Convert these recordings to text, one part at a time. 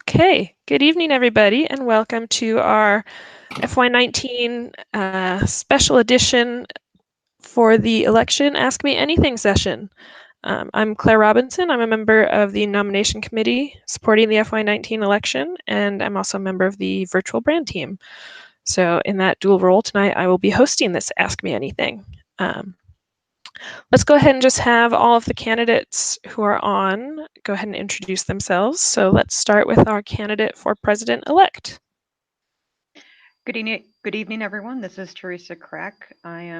Okay, good evening, everybody, and welcome to our FY19 special edition for the election Ask Me Anything session. I'm Claire Robinson. I'm a member of the nomination committee supporting the FY19 election, and I'm also a member of the virtual brand team. So in that dual role tonight, I will be hosting this Ask Me Anything. Let's go ahead and just have all of the candidates who are on go ahead and introduce themselves. So let's start with our candidate for president-elect. Good evening, everyone. This is Theresa Krack. I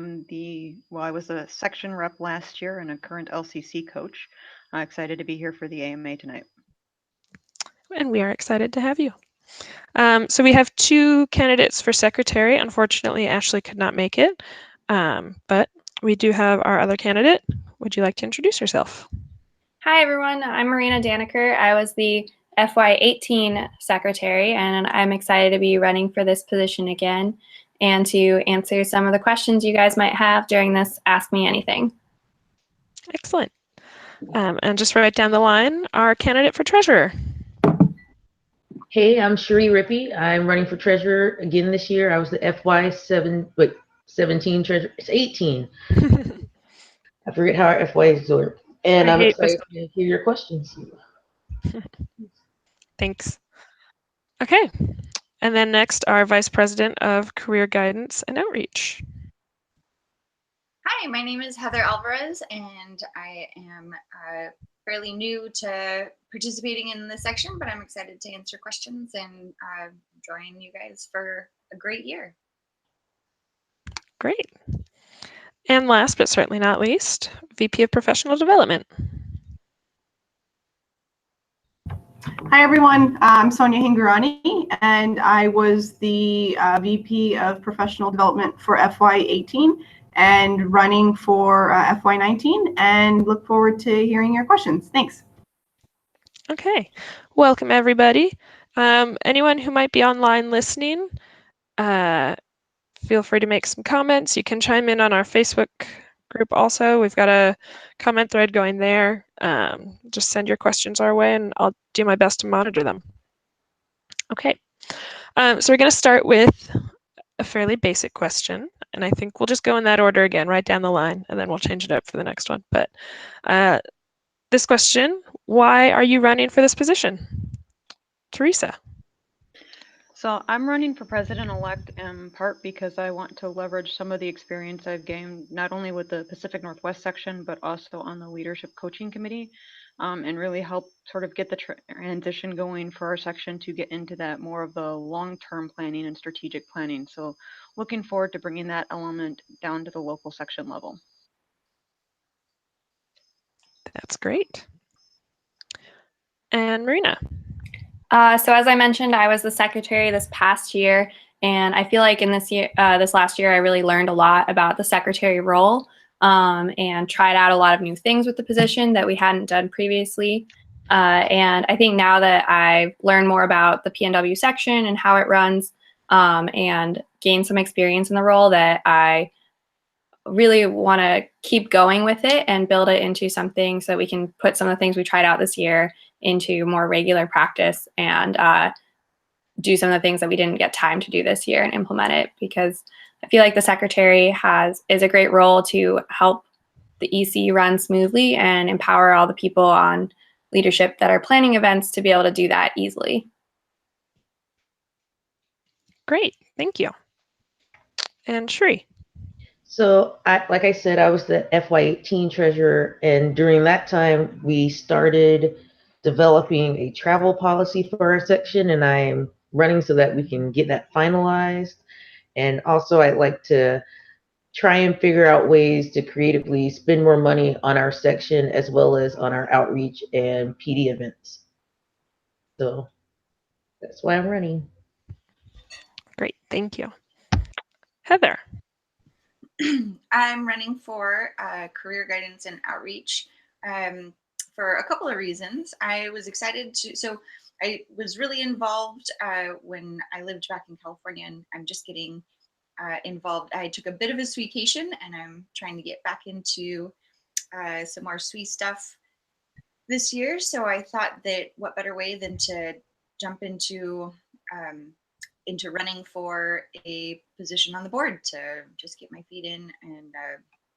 was a section rep last year and a current LCC coach. Excited to be here for the AMA tonight. And we are excited to have you. So we have two candidates for secretary. Unfortunately, Ashley could not make it, but we do have our other candidate. Would you like to introduce yourself? Hi, everyone. I'm Marina Dannecker. I was the FY18 secretary, and I'm excited to be running for this position again and to answer some of the questions you guys might have during this Ask Me Anything. Excellent. And just right down the line, our candidate for treasurer. Hey, I'm Sherrie Rippe. I'm running for treasurer again this year. I was the FY17 treasurer. It's 18. I forget how our FYs work. And I'm excited to hear your questions. Thanks. Okay. And then next, our Vice President of Career Guidance and Outreach. Hi, my name is Heather Alvarez, and I am fairly new to participating in this section, but I'm excited to answer questions and join you guys for a great year. Great. And last but certainly not least, VP of Professional Development. Hi, everyone. I'm Sonia Hingorany, and I was the VP of Professional Development for FY18 and running for FY19, and look forward to hearing your questions. Thanks. Okay. Welcome, everybody. Anyone who might be online listening, feel free to make some comments. You can chime in on our Facebook group also. We've got a comment thread going there. Just send your questions our way and I'll do my best to monitor them. Okay, so we're going to start with a fairly basic question, and I think we'll just go in that order again, right down the line, and then we'll change it up for the next one. But this question, why are you running for this position? Theresa. So I'm running for president-elect in part because I want to leverage some of the experience I've gained, not only with the Pacific Northwest section, but also on the leadership coaching committee, and really help sort of get the transition going for our section to get into that more of the long-term planning and strategic planning. So looking forward to bringing that element down to the local section level. That's great. And Marina. So as I mentioned, I was the secretary this past year, and I feel like in this last year, I really learned a lot about the secretary role and tried out a lot of new things with the position that we hadn't done previously. And I think now that I've learned more about the PNW section and how it runs and gained some experience in the role, that I really want to keep going with it and build it into something so that we can put some of the things we tried out this year into more regular practice and do some of the things that we didn't get time to do this year and implement it, because I feel like the secretary is a great role to help the EC run smoothly and empower all the people on leadership that are planning events to be able to do that easily. Great, thank you. And Sherrie. So, like I said, I was the FY18 treasurer, and during that time, we started developing a travel policy for our section, and I'm running so that we can get that finalized. And also, I'd like to try and figure out ways to creatively spend more money on our section as well as on our outreach and PD events. So that's why I'm running. Great, thank you. Heather. I'm running for career guidance and outreach for a couple of reasons. I was excited so I was really involved when I lived back in California, and I'm just getting involved. I took a bit of a SWEcation, and I'm trying to get back into some more SWE stuff this year. So I thought that what better way than to jump into running for a position on the board to just get my feet in and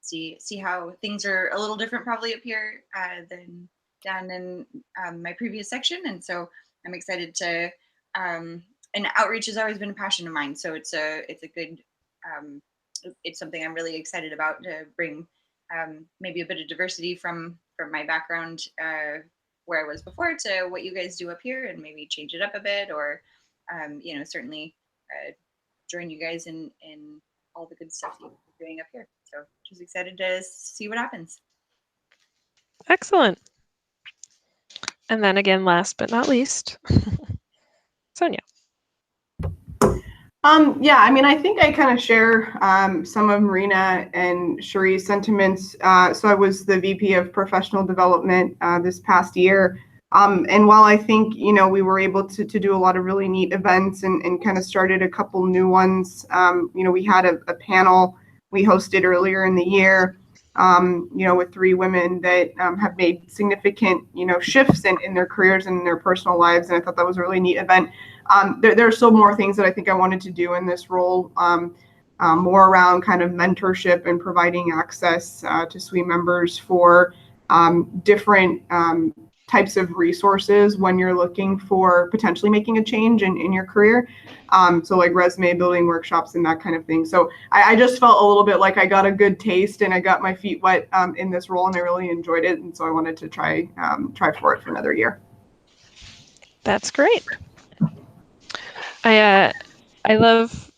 see how things are a little different probably up here than down in my previous section. And so I'm excited to, and outreach has always been a passion of mine. So it's a good, it's something I'm really excited about, to bring maybe a bit of diversity from my background where I was before to what you guys do up here, and maybe change it up a bit, or you know, certainly join you guys in all the good stuff that you're doing up here. So just excited to see what happens. Excellent. And then again, last but not least, Sonia. Yeah, I mean, I think I kind of share some of Marina and Sherrie's sentiments. So I was the VP of Professional Development this past year. And while I think, you know, we were able to do a lot of really neat events and kind of started a couple new ones, you know, we had a panel we hosted earlier in the year, you know, with 3 women that have made significant, you know, shifts in their careers and in their personal lives. And I thought that was a really neat event. There are still more things that I think I wanted to do in this role, more around kind of mentorship and providing access to SWE members for different types of resources when you're looking for potentially making a change in your career. So like resume building workshops and that kind of thing. So I just felt a little bit like I got a good taste and I got my feet wet in this role, and I really enjoyed it. And so I wanted to try for it for another year. That's great. I love,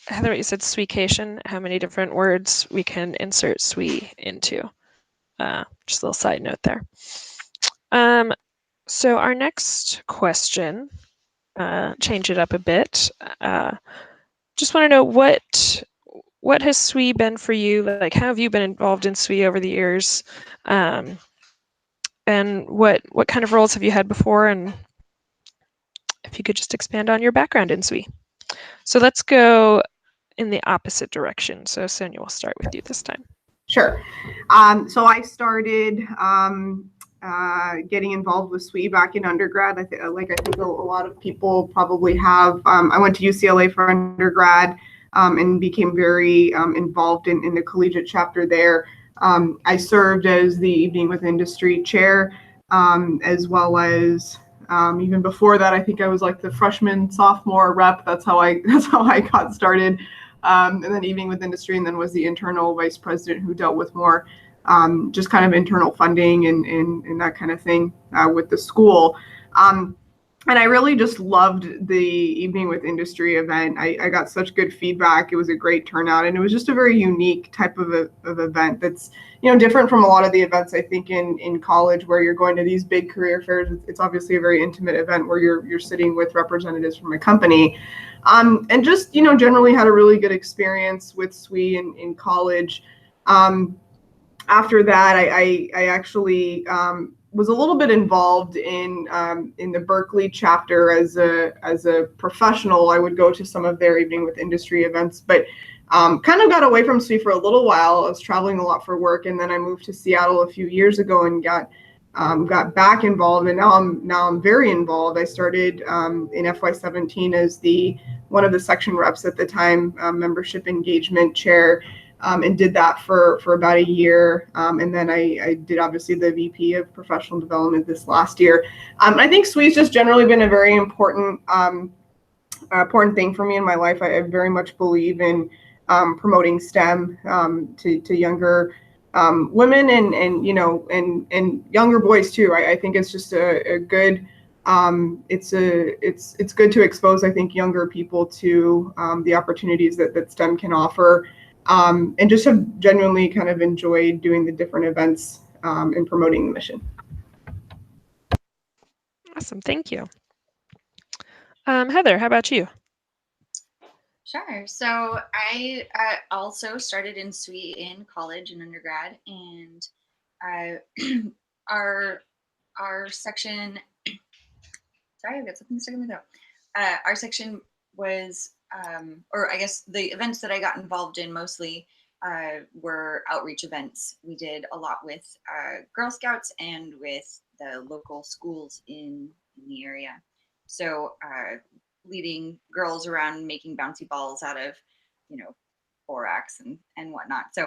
Heather, what you said, SWEcation, how many different words we can insert SWE into. Just a little side note there. So our next question, change it up a bit. Just want to know what has SWE been for you? Like, how have you been involved in SWE over the years? And what kind of roles have you had before? And if you could just expand on your background in SWE. So let's go in the opposite direction. So Sonia, we'll start with you this time. Sure. So I started getting involved with SWE back in undergrad. I think a lot of people probably have. I went to UCLA for undergrad and became very involved in the collegiate chapter there. I served as the Evening with Industry chair, as well as even before that, I think I was like the freshman, sophomore rep. That's how I got started. And then Evening with Industry, and then was the internal vice president who dealt with more just kind of internal funding and that kind of thing with the school. And I really just loved the Evening with Industry event. I got such good feedback. It was a great turnout, and it was just a very unique type of event that's, you know, different from a lot of the events I think in college, where you're going to these big career fairs. It's obviously a very intimate event where you're sitting with representatives from a company, and just, you know, generally had a really good experience with SWE in college. After that, I actually was a little bit involved in the Berkeley chapter as a professional. I would go to some of their Evening with Industry events, but kind of got away from SWE for a little while. I was traveling a lot for work, and then I moved to Seattle a few years ago and got back involved, and now I'm very involved. I started in FY17 as one of the section reps at the time, membership engagement chair. And did that for about a year. And then I did obviously the VP of Professional Development this last year. I think SWE's just generally been a very important thing for me in my life. I very much believe in promoting STEM to younger women and you know, and younger boys too. I think it's just a good, it's good to expose, I think, younger people to the opportunities that STEM can offer. And just have genuinely kind of enjoyed doing the different events and promoting the mission. Awesome, thank you. Heather, how about you? Sure. So I also started in SWE in college and undergrad, and our section. Sorry, I've got something stuck in my throat. Our section was, or I guess the events that I got involved in mostly were outreach events. We did a lot with Girl Scouts and with the local schools in the area. So leading girls around making bouncy balls out of, borax and whatnot. So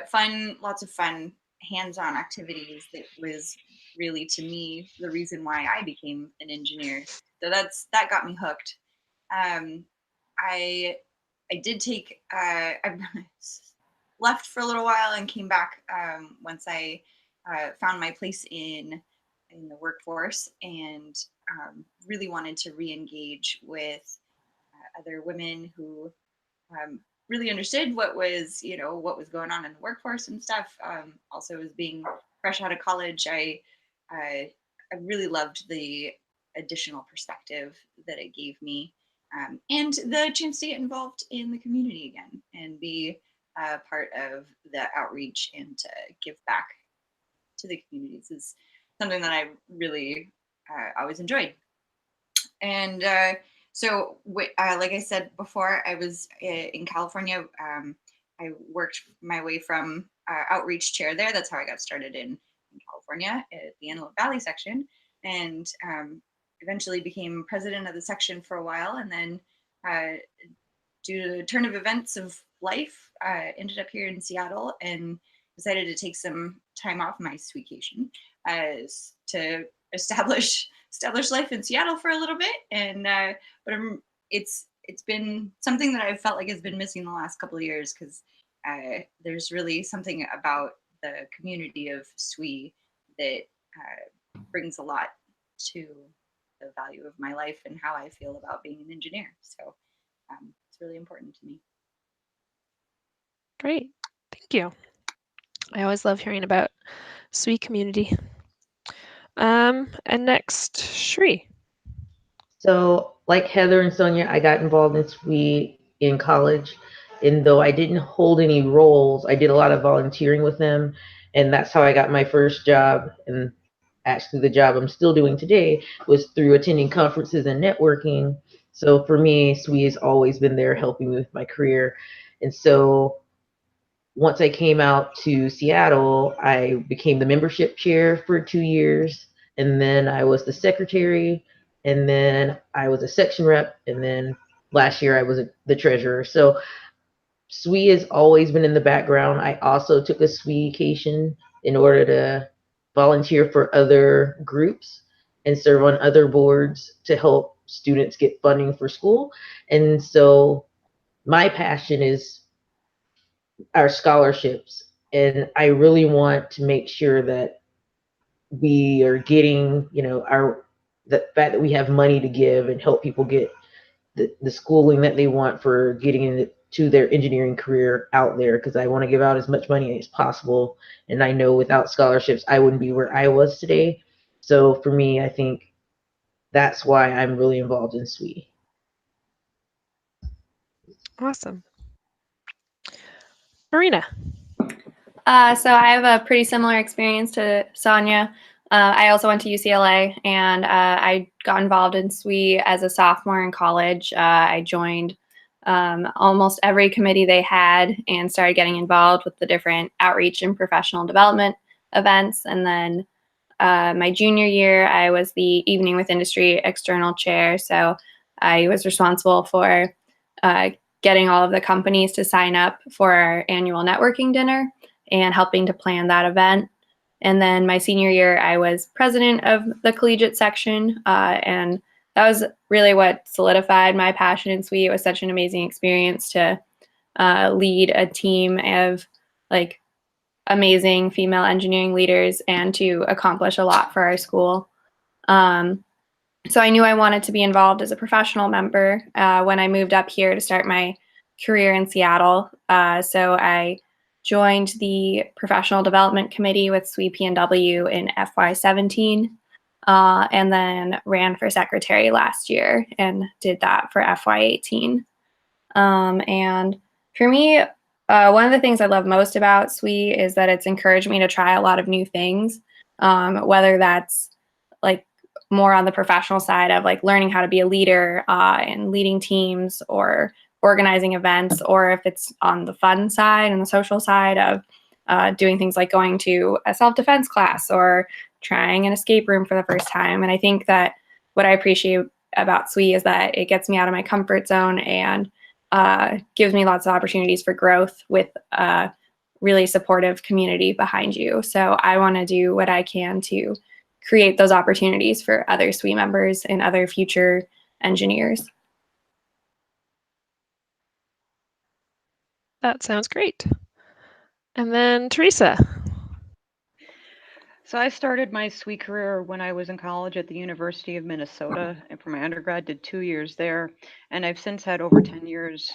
fun, lots of fun hands-on activities that was really, to me, the reason why I became an engineer. So that got me hooked. I did take I left for a little while and came back once I found my place in the workforce, and really wanted to re-engage with other women who really understood what was going on in the workforce and stuff. Also, as being fresh out of college, I really loved the additional perspective that it gave me, and the chance to get involved in the community again and be part of the outreach and to give back to the communities is something that I really always enjoyed. And so, like I said before, I was in California. I worked my way from outreach chair there. That's how I got started in California at the Antelope Valley section, and eventually became president of the section for a while. And then, due to the turn of events of life, I ended up here in Seattle and decided to take some time off my SWEcation to establish life in Seattle for a little bit. And but it's been something that I've felt like has been missing the last couple of years, because there's really something about the community of SWE that brings a lot to the value of my life and how I feel about being an engineer. So it's really important to me. Great, thank you. I always love hearing about SWE community. And next, Sherrie. So, like Heather and Sonia, I got involved in SWE in college. And though I didn't hold any roles, I did a lot of volunteering with them. And that's how I got my first job. And actually, the job I'm still doing today was through attending conferences and networking. So for me, SWE has always been there helping me with my career. And so once I came out to Seattle, I became the membership chair for 2 years. And then I was the secretary. And then I was a section rep. And then last year I was the treasurer. So SWE has always been in the background. I also took a SWEcation in order to volunteer for other groups and serve on other boards to help students get funding for school. And so my passion is our scholarships. And I really want to make sure that we are getting, the fact that we have money to give and help people get the schooling that they want for getting into their engineering career out there, because I want to give out as much money as possible. And I know without scholarships, I wouldn't be where I was today. So for me, I think that's why I'm really involved in SWE. Awesome. Marina. So I have a pretty similar experience to Sonia. I also went to UCLA, and I got involved in SWE as a sophomore in college. I joined almost every committee they had and started getting involved with the different outreach and professional development events. And then my junior year, I was the Evening with Industry external chair. So I was responsible for getting all of the companies to sign up for our annual networking dinner and helping to plan that event. And then my senior year, I was president of the collegiate section, and that was really what solidified my passion in SWE. It was such an amazing experience to lead a team of amazing female engineering leaders and to accomplish a lot for our school. So I knew I wanted to be involved as a professional member when I moved up here to start my career in Seattle. So I joined the Professional Development Committee with SWE PNW in FY17, and then ran for secretary last year and did that for FY18. And for me, one of the things I love most about SWE is that it's encouraged me to try a lot of new things, whether that's more on the professional side of learning how to be a leader and leading teams or organizing events, or if it's on the fun side and the social side of doing things like going to a self-defense class or trying an escape room for the first time. And I think that what I appreciate about SWE is that it gets me out of my comfort zone and gives me lots of opportunities for growth with a really supportive community behind you. So I want to do what I can to create those opportunities for other SWE members and other future engineers. That sounds great. And then Theresa. So I started my SWE career when I was in college at the University of Minnesota, and for my undergrad did 2 years there. And I've since had over 10 years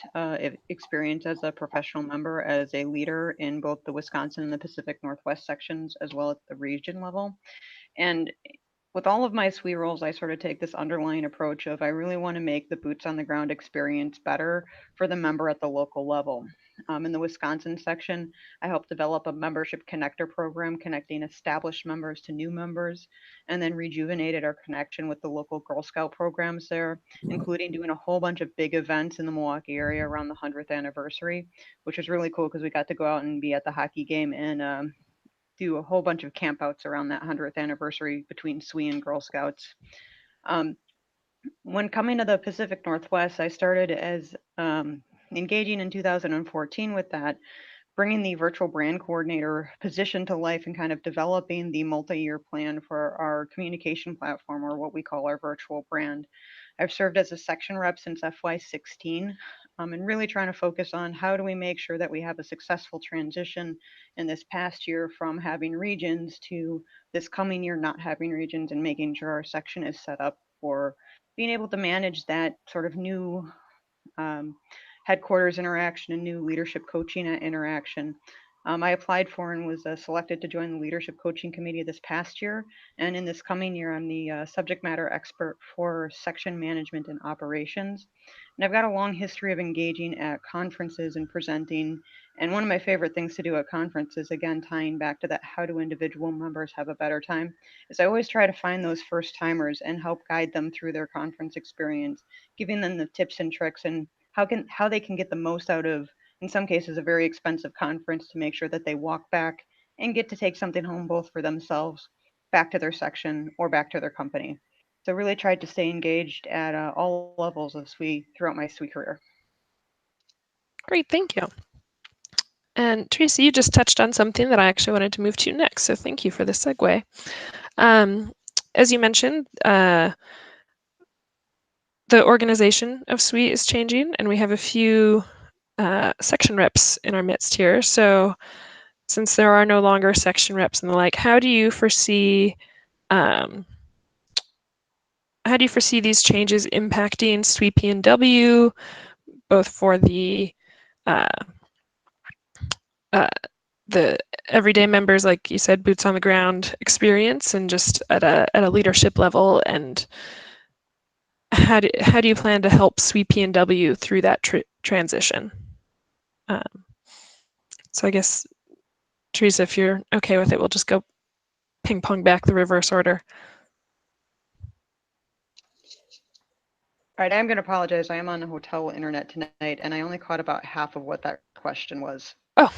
experience as a professional member, as a leader in both the Wisconsin and the Pacific Northwest sections, as well as the region level. And with all of my SWE roles, I sort of take this underlying approach of I really want to make the boots on the ground experience better for the member at the local level. In the Wisconsin section, I helped develop a membership connector program connecting established members to new members, and then rejuvenated our connection with the local Girl Scout programs there, including doing a whole bunch of big events in the Milwaukee area around the 100th anniversary, which was really cool because we got to go out and be at the hockey game and do a whole bunch of campouts around that 100th anniversary between SWE and Girl Scouts. When coming to the Pacific Northwest, I started as engaging in 2014 with that, bringing the virtual brand coordinator position to life and kind of developing the multi-year plan for our communication platform, or what we call our virtual brand. I've served as a section rep since FY16, and really trying to focus on how do we make sure that we have a successful transition in this past year from having regions to this coming year not having regions, and making sure our section is set up for being able to manage that sort of new headquarters interaction and new leadership coaching interaction. I applied for and was selected to join the leadership coaching committee this past year. And in this coming year, I'm the subject matter expert for section management and operations. And I've got a long history of engaging at conferences and presenting. And one of my favorite things to do at conferences, again, tying back to that, how do individual members have a better time, is I always try to find those first timers and help guide them through their conference experience, giving them the tips and tricks and how they can get the most out of, in some cases, a very expensive conference, to make sure that they walk back and get to take something home, both for themselves, back to their section, or back to their company. So really tried to stay engaged at all levels of SWE throughout my SWE career. Great, thank you. And Theresa, you just touched on something that I actually wanted to move to next, so thank you for the segue. As you mentioned, the organization of SWE is changing, and we have a few section reps in our midst here. So since there are no longer section reps and the like, how do you foresee these changes impacting SWE PNW, both for the everyday members, like you said, boots on the ground experience, and just at a leadership level, and how do you plan to help SWE PNW through that transition? So I guess, Theresa, if you're okay with it, we'll just go ping pong back the reverse order. All right, I'm going to apologize. I am on the hotel internet tonight, and I only caught about half of what that question was. Oh,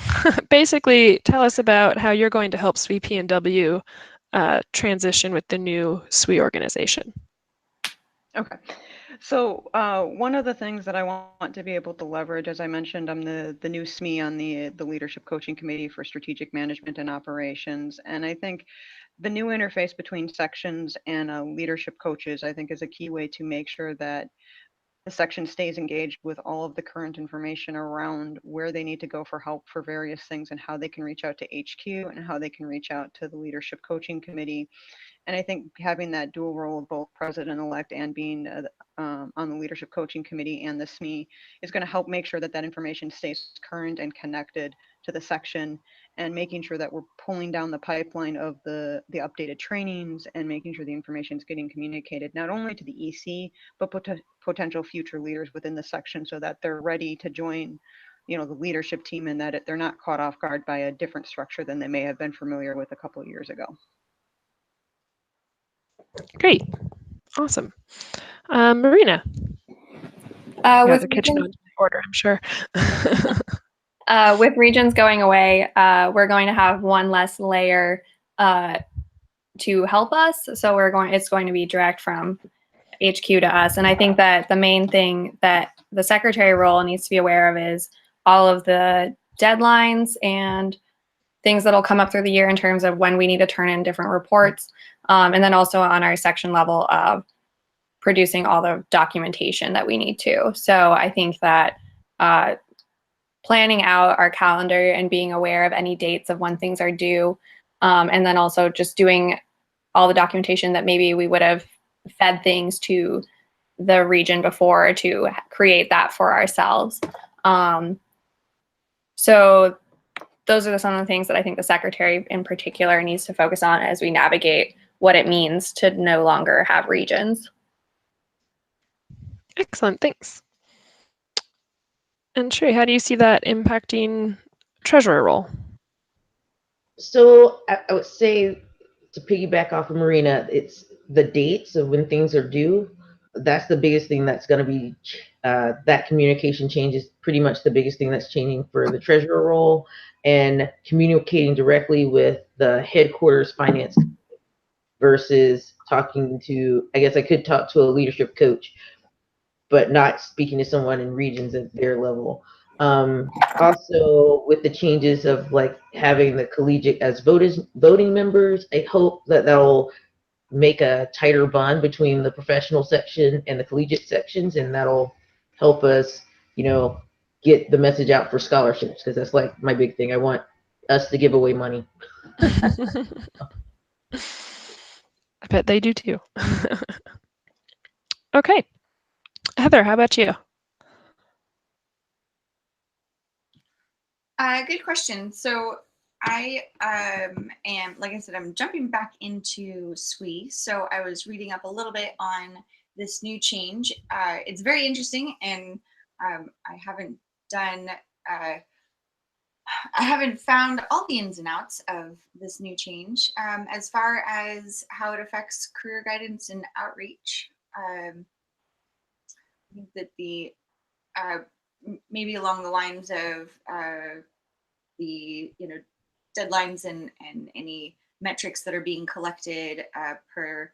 basically, tell us about how you're going to help SWE PNW transition with the new SWE organization. Okay. So one of the things that I want to be able to leverage, as I mentioned, I'm the new SME on the Leadership Coaching Committee for Strategic Management and Operations. And I think the new interface between sections and leadership coaches, I think, is a key way to make sure that the section stays engaged with all of the current information around where they need to go for help for various things, and how they can reach out to HQ, and how they can reach out to the Leadership Coaching Committee. And I think having that dual role of both president-elect and being on the Leadership Coaching Committee and the SME is going to help make sure that that information stays current and connected to the section, and making sure that we're pulling down the pipeline of the updated trainings, and making sure the information is getting communicated not only to the EC, but potential future leaders within the section, so that they're ready to join, the leadership team, and that they're not caught off guard by a different structure than they may have been familiar with a couple of years ago. Great, awesome. Marina. With the kitchen order, I'm sure. With regions going away, we're going to have one less layer to help us. So it's going to be direct from HQ to us. And I think that the main thing that the secretary role needs to be aware of is all of the deadlines and things that'll come up through the year in terms of when we need to turn in different reports. And then also on our section level of producing all the documentation that we need to. So I think that planning out our calendar and being aware of any dates of when things are due, and then also just doing all the documentation that maybe we would have fed things to the region before to create that for ourselves. So those are some of the things that I think the secretary in particular needs to focus on as we navigate what it means to no longer have regions. Excellent, thanks. And Sherrie, how do you see that impacting treasurer role? So I would say, to piggyback off of Marina, it's the dates of when things are due. That's the biggest thing that's going to be, that communication change is pretty much the biggest thing that's changing for the treasurer role, and communicating directly with the headquarters finance versus talking to, I guess I could talk to a leadership coach, but not speaking to someone in regions at their level. Also, with the changes of like having the collegiate as voting members, I hope that that'll make a tighter bond between the professional section and the collegiate sections, and that'll help us, get the message out for scholarships, because that's like my big thing. I want us to give away money. I bet they do too. Okay. Heather, how about you? Good question. So I am, like I said, I'm jumping back into SWE. So I was reading up a little bit on this new change. It's very interesting, and I haven't done, I haven't found all the ins and outs of this new change. As far as how it affects career guidance and outreach, I think that the maybe along the lines of the deadlines and any metrics that are being collected per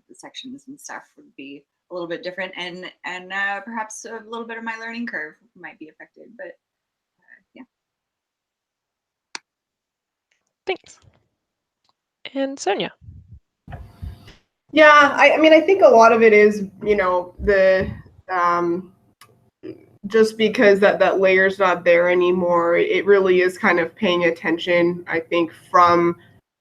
the sections and stuff would be a little bit different, and perhaps a little bit of my learning curve might be affected, but yeah. Thanks. And Sonia. Yeah, I mean, I think a lot of it is, the just because that layer's not there anymore, it really is kind of paying attention, I think, from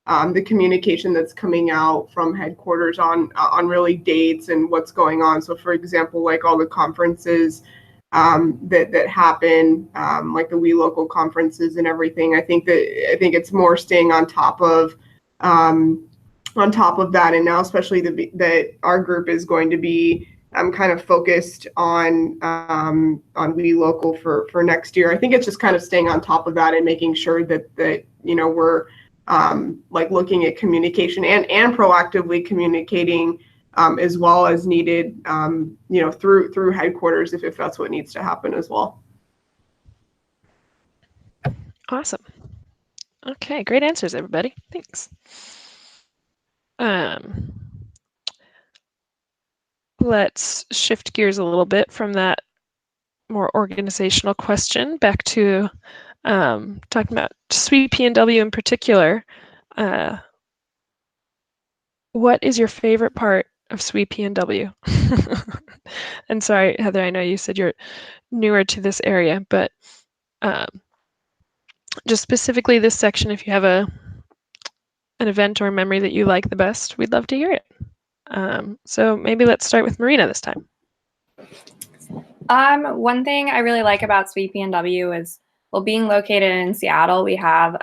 the communication that's coming out from headquarters on really dates and what's going on. So, for example, like all the conferences that happen, like the We Local conferences and everything. I think it's more staying on top of that, and now especially that our group is going to be kind of focused on We Local for next year. I think it's just kind of staying on top of that and making sure that we're like looking at communication and proactively communicating as well as needed, through headquarters if that's what needs to happen as well. Awesome. Okay, great answers, everybody. Thanks. Let's shift gears a little bit from that more organizational question back to talking about SWE PNW in particular. What is your favorite part of SWE PNW? And sorry, Heather, I know you said you're newer to this area, but just specifically this section, if you have an event or a memory that you like the best, we'd love to hear it. So maybe let's start with Marina this time. One thing I really like about SWE PNW is, well, being located in Seattle, we have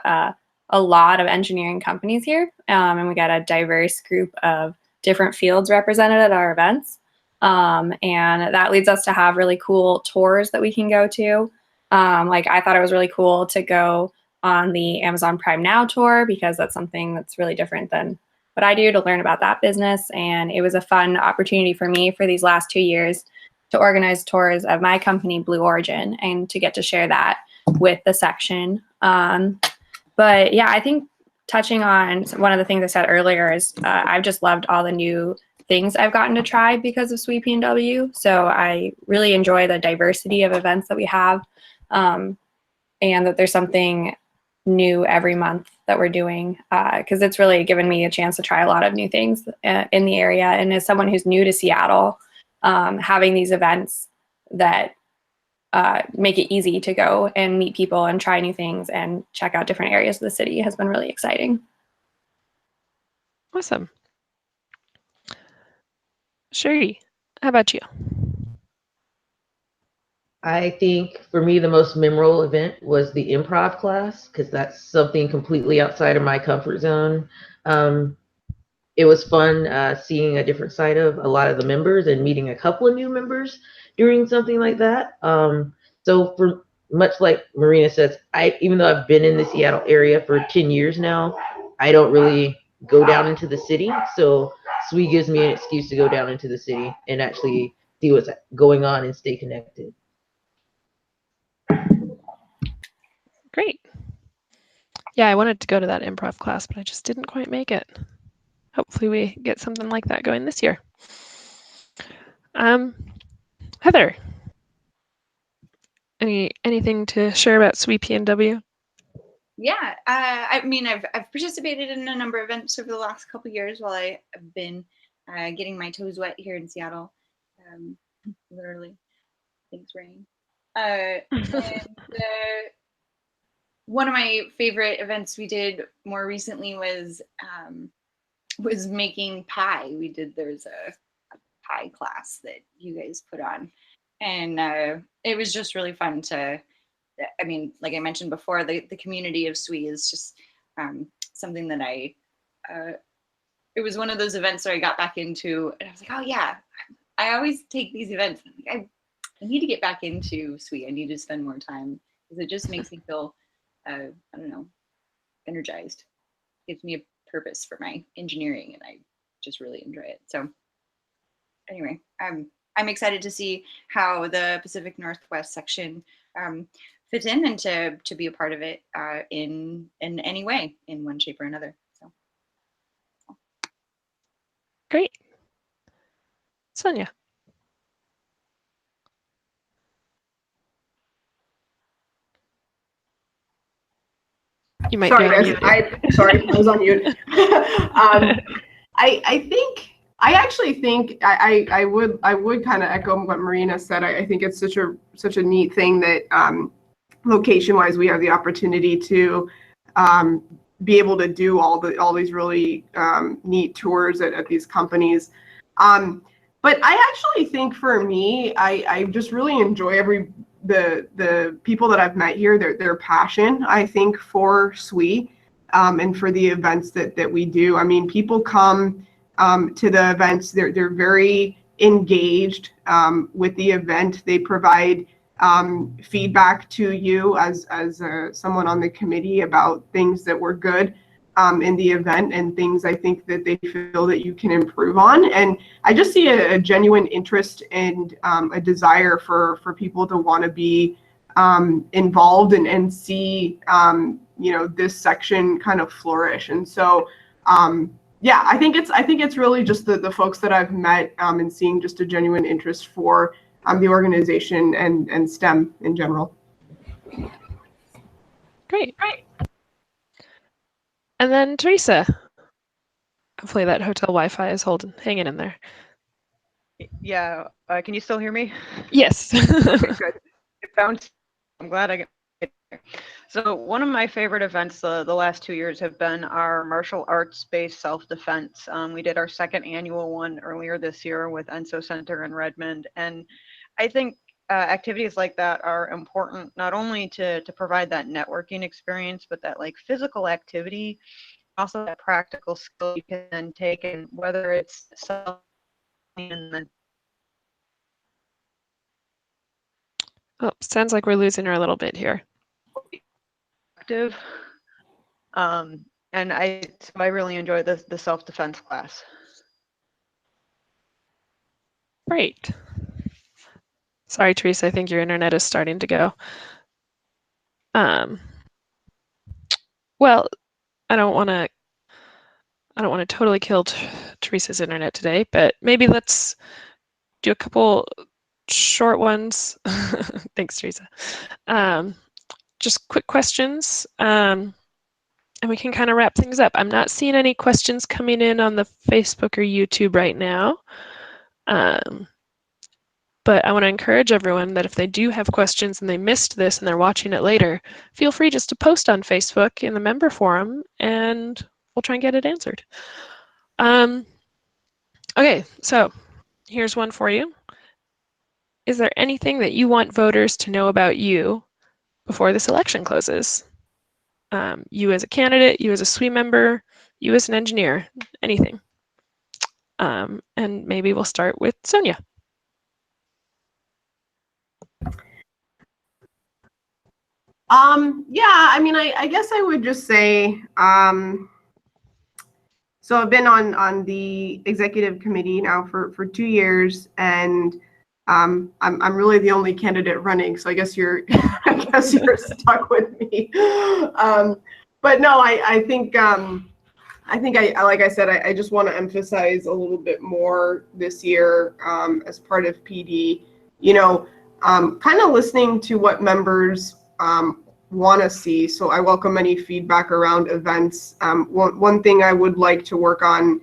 a lot of engineering companies here, and we got a diverse group of different fields represented at our events. And that leads us to have really cool tours that we can go to. Like, I thought it was really cool to go on the Amazon Prime Now tour, because that's something that's really different than what I do, to learn about that business. And it was a fun opportunity for me for these last 2 years to organize tours of my company, Blue Origin, and to get to share that with the section. But yeah, I think touching on one of the things I said earlier is I've just loved all the new things I've gotten to try because of SWE PNW. So I really enjoy the diversity of events that we have, and that there's something new every month that we're doing, because it's really given me a chance to try a lot of new things in the area. And as someone who's new to Seattle, having these events that make it easy to go and meet people and try new things and check out different areas of the city has been really exciting. Awesome. Sherrie, how about you? I think for me, the most memorable event was the improv class, because that's something completely outside of my comfort zone. It was fun seeing a different side of a lot of the members and meeting a couple of new members during something like that. So for much like Marina says, even though I've been in the Seattle area for 10 years now, I don't really go down into the city. So SWE gives me an excuse to go down into the city and actually see what's going on and stay connected. Great. Yeah, I wanted to go to that improv class, but I just didn't quite make it. Hopefully we get something like that going this year. Heather, anything to share about SWE PNW? Yeah, I mean, I've participated in a number of events over the last couple of years while I have been getting my toes wet here in Seattle. Literally, things rain. One of my favorite events we did more recently was making pie. There's a pie class that you guys put on, and it was just really fun to. I mean, like I mentioned before, the community of SWE is just something that it was one of those events where I got back into, and I was like, oh yeah, I always take these events. I need to get back into SWE. I need to spend more time because it just makes me feel, I don't know, energized. Gives me a purpose for my engineering, and I just really enjoy it. So anyway, I'm excited to see how the Pacific Northwest section fit in and to be a part of it in any way, in one shape or another. So Great. Sonia. You might Sorry, be on guys. mute. Sorry, I was on mute. I actually think I would kind of echo what Marina said. I think it's such a neat thing that location-wise we have the opportunity to be able to do all these really neat tours at these companies. But I actually think for me, I just really enjoy the people that I've met here, their passion, I think, for SWE and for the events that we do. I mean, people come to the events, they're very engaged with the event. They provide feedback to you as someone on the committee about things that were good in the event and things I think that they feel that you can improve on. And I just see a genuine interest and a desire for people to want to be involved and see this section kind of flourish. And so yeah, I think it's really just the folks that I've met and seeing just a genuine interest for the organization and STEM in general. Great. And then Theresa. Hopefully that hotel Wi-Fi is hanging in there. Yeah, can you still hear me? Yes. Okay, good. It bounced. I'm glad I get there. So one of my favorite events the last 2 years have been our martial arts-based self-defense. We did our second annual one earlier this year with Enso Center in Redmond, and I think activities like that are important not only to provide that networking experience, but that like physical activity, also that practical skill you can then take, and whether it's self and then. Oh, sounds like we're losing her a little bit here. Active. And I really enjoy the self-defense class. Great. Sorry, Theresa, I think your internet is starting to go. Well, I don't want to totally kill Theresa's internet today, but maybe let's do a couple short ones. Thanks, Theresa. Just quick questions, and we can kind of wrap things up. I'm not seeing any questions coming in on the Facebook or YouTube right now. But I want to encourage everyone that if they do have questions and they missed this and they're watching it later, feel free just to post on Facebook in the member forum and we'll try and get it answered. Okay, so here's one for you. Is there anything that you want voters to know about you before this election closes? You as a candidate, you as a SWE member, you as an engineer, anything. And maybe we'll start with Sonia. Yeah, I mean, I guess I would just say, so I've been on the executive committee now for 2 years, and I'm really the only candidate running, so I guess you're I guess you're stuck with me. But no, I think like I said, I just want to emphasize a little bit more this year as part of PD, kind of listening to what members want to see. So I welcome any feedback around events. One thing I would like to work on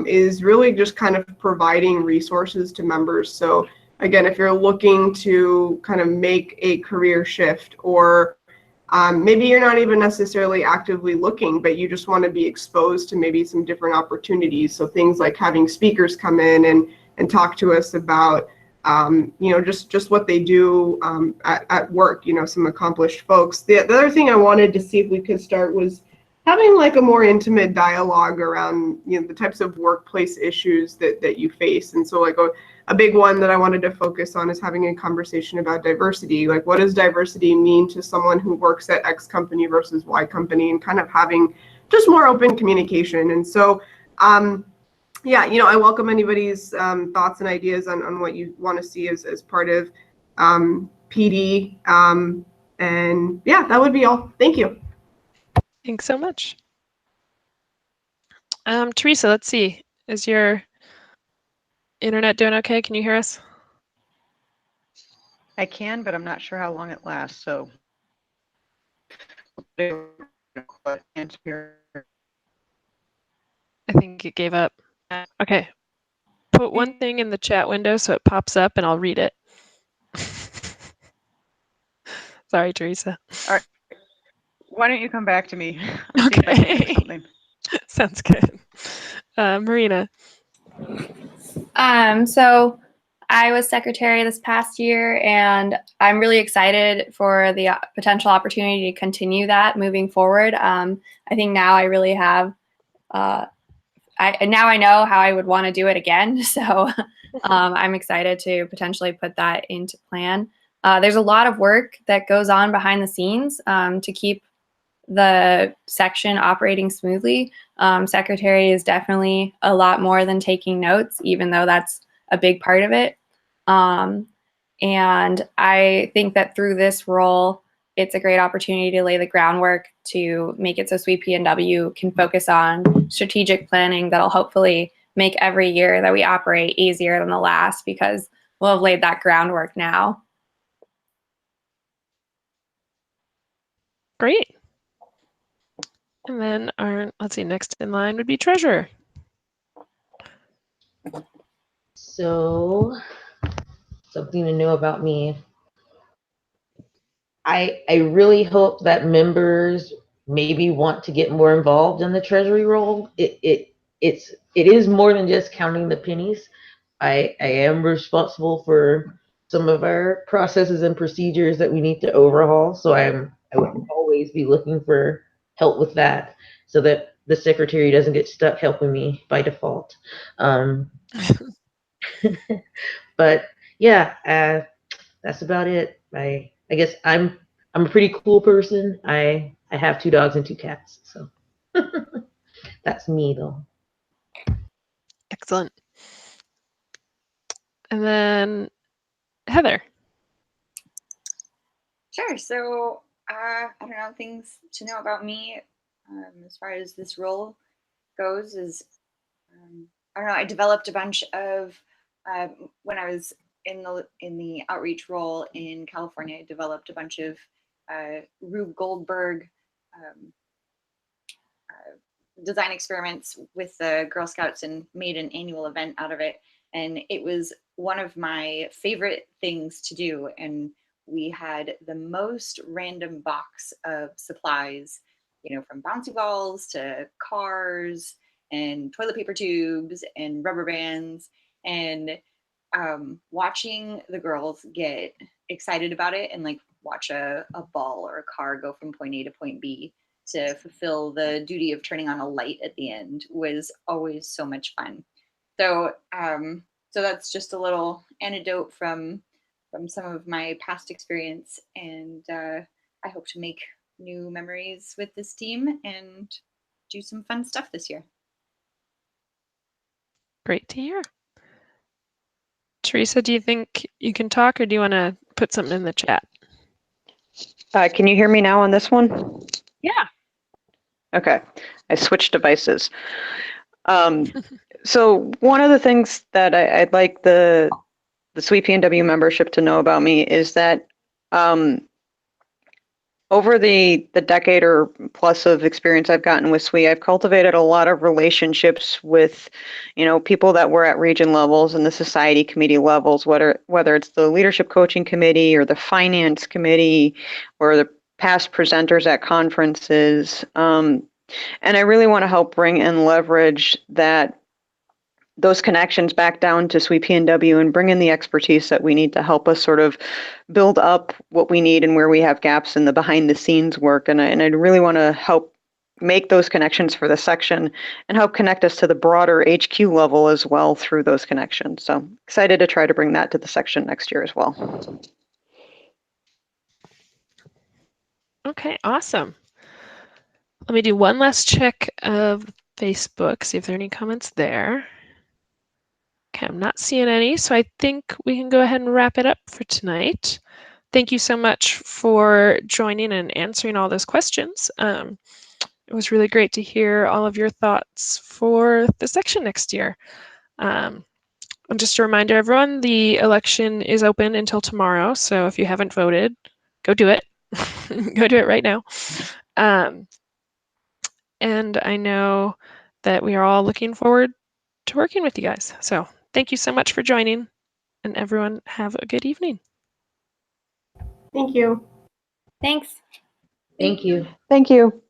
is really just kind of providing resources to members. So again, if you're looking to kind of make a career shift, or maybe you're not even necessarily actively looking, but you just want to be exposed to maybe some different opportunities. So things like having speakers come in and talk to us about just what they do at work, some accomplished folks. The other thing I wanted to see if we could start was having like a more intimate dialogue around, the types of workplace issues that you face. And so like a big one that I wanted to focus on is having a conversation about diversity. Like, what does diversity mean to someone who works at X company versus Y company, and kind of having just more open communication. And so, yeah, I welcome anybody's thoughts and ideas on what you want to see as part of PD. And yeah, that would be all. Thank you. Thanks so much. Theresa, let's see. Is your internet doing okay? Can you hear us? I can, but I'm not sure how long it lasts, so. I think it gave up. Okay. Put one thing in the chat window so it pops up and I'll read it. Sorry, Theresa. All right. Why don't you come back to me? Okay. Sounds good. Marina. So I was secretary this past year, and I'm really excited for the potential opportunity to continue that moving forward. I think now I really have, now I know how I would want to do it again. So I'm excited to potentially put that into plan. There's a lot of work that goes on behind the scenes to keep the section operating smoothly. Secretary is definitely a lot more than taking notes, even though that's a big part of it. And I think that through this role, it's a great opportunity to lay the groundwork to make it so SWE PNW can focus on strategic planning that'll hopefully make every year that we operate easier than the last, because we'll have laid that groundwork now. Great. And then let's see, next in line would be treasurer. So, something to know about me. I really hope that members maybe want to get more involved in the treasury role. It is more than just counting the pennies. I am responsible for some of our processes and procedures that we need to overhaul. So I would always be looking for help with that, so that the secretary doesn't get stuck helping me by default. But yeah, that's about it. I guess I'm a pretty cool person. I have 2 dogs and 2 cats, so that's me though. Excellent. And then Heather. Sure. So I don't know, things to know about me as far as this role goes is I don't know, I developed a bunch of, when I was in the outreach role in California, I developed a bunch of Rube Goldberg design experiments with the Girl Scouts and made an annual event out of it. And it was one of my favorite things to do. And we had the most random box of supplies, you know, from bouncy balls to cars and toilet paper tubes and rubber bands. And watching the girls get excited about it and like watch a ball or a car go from point A to point B to fulfill the duty of turning on a light at the end was always so much fun. So so that's just a little anecdote from some of my past experience, and I hope to make new memories with this team and do some fun stuff this year. Great to hear. Theresa, do you think you can talk, or do you want to put something in the chat? Can you hear me now on this one? Yeah. Okay, I switched devices. So one of the things that I'd like the SWE PNW membership to know about me is that over the decade or plus of experience I've gotten with SWE, I've cultivated a lot of relationships with, you know, people that were at region levels and the society committee levels, whether it's the leadership coaching committee or the finance committee or the past presenters at conferences. And I really want to help bring and leverage those connections back down to SWE PNW and bring in the expertise that we need to help us sort of build up what we need and where we have gaps in the behind the scenes work. And I really want to help make those connections for the section and help connect us to the broader HQ level as well through those connections. So excited to try to bring that to the section next year as well. Okay, awesome. Let me do one last check of Facebook, see if there are any comments there. Okay, I'm not seeing any, so I think we can go ahead and wrap it up for tonight. Thank you so much for joining and answering all those questions. It was really great to hear all of your thoughts for the section next year. And just a reminder, everyone, the election is open until tomorrow, so if you haven't voted, go do it. Go do it right now. And I know that we are all looking forward to working with you guys. So thank you so much for joining, and everyone have a good evening. Thank you. Thanks. Thank you. Thank you.